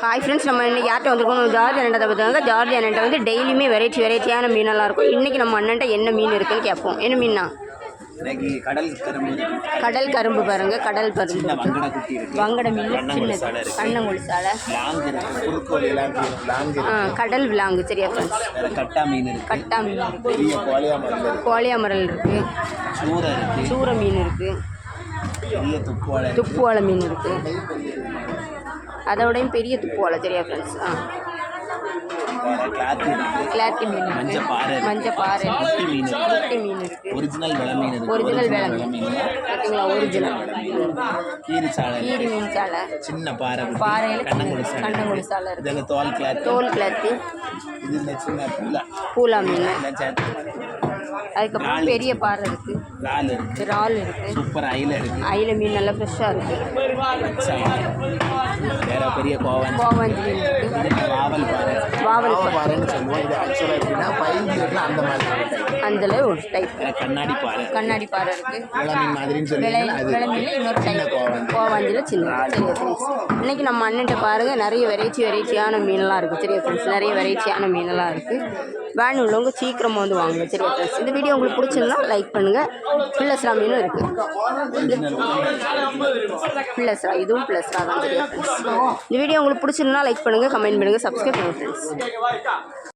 Hi friends, நம்ம இன்றைக்கி யார்கிட்ட வந்துருக்கோம்? ஜார்ஜ் அண்ணன்ட்ட பார்த்தாங்க. ஜார்ஜ் அண்ணன்ட்ட வந்து டெய்லியுமே வெரைட்டியான மீனெல்லாம் இருக்கும். இன்றைக்கி நம்ம அண்ணன்ட்ட என்ன மீன் இருக்குதுன்னு கேட்போம். என்ன மீன்னா? கடல் கரும்பு பாருங்க. கடல் கரும்பு, வங்கட மீன், சின்னது கண்ணங்குழி சாலை, கடல் விலாங்கு. சரியா ஃப்ரெண்ட்ஸ்? கட்டா மீன் இருக்குது, கோழியாமரல் இருக்குது, சூரை மீன் இருக்குது, துப்புவாழை மீன் இருக்குது, அதோடையும் பெரிய துப்புவாழை. சரியா ஃப்ரெண்ட்ஸ்? கிளாத்தி மீன், மஞ்சப்பாறை, குட்டி மீன் இருக்குது, ஒரிஜினல் வேலை மீன் பார்த்தீங்களா? ஒரிஜினல் கீரி மீன் சாலை, சின்ன பாறையில் கண்ணங்குழி சாலை இருக்குது, தோல் கிளாத்தி, பூலா மீன், அதுக்கப்புறம் பெரிய பாறை இருக்குது, இறால் இருக்குது, சூப்பர் அயில மீன் நல்லா ஃப்ரெஷ்ஷாக இருக்குது, பெரிய கோவாஞ்சி மீன் இருக்குது, வாவல் பாறைன்னு சொல்லுவோம். இது ஆக்சுவலாக எப்படின்னா அந்த மாதிரி அதில் ஒரு டைப் கண்ணாடி பாறை இருக்குது, விளமீன் மாதிரின்னு சொல்லி இன்னொரு டைப் கோவாஞ்சியில் சின்ன. சரியா ஃப்ரெண்ட்ஸ்? இன்றைக்கி நம்ம அண்ணன்ட்ட பாருங்கள், நிறைய வெரைட்டியான மீனெல்லாம் இருக்குது. சரியா ஃப்ரெண்ட்ஸ்? நிறைய வெரைட்டியான மீனெல்லாம் இருக்குது. வேன் உள்ளவங்க சீக்கிரமாக வந்து வாங்க. சரியா ஃப்ரெண்ட்ஸ்? இந்த வீடியோ உங்களுக்கு பிடிச்சிருந்தா லைக் பண்ணுங்கள். பிள்ளஸ்ரா மீனும் இருக்குது. பிள்ளஸ்ரா, இதுவும் பிள்ளஸ்ரா தான். சரியா ஃப்ரெண்ட்ஸ்? இந்த வீடியோ உங்களுக்கு பிடிச்சிருந்தா லைக் பண்ணுங்கள், கமெண்ட் பண்ணுங்கள், சப்ஸ்கிரைப் பண்ணுங்கள் ஃப்ரெண்ட்ஸ்.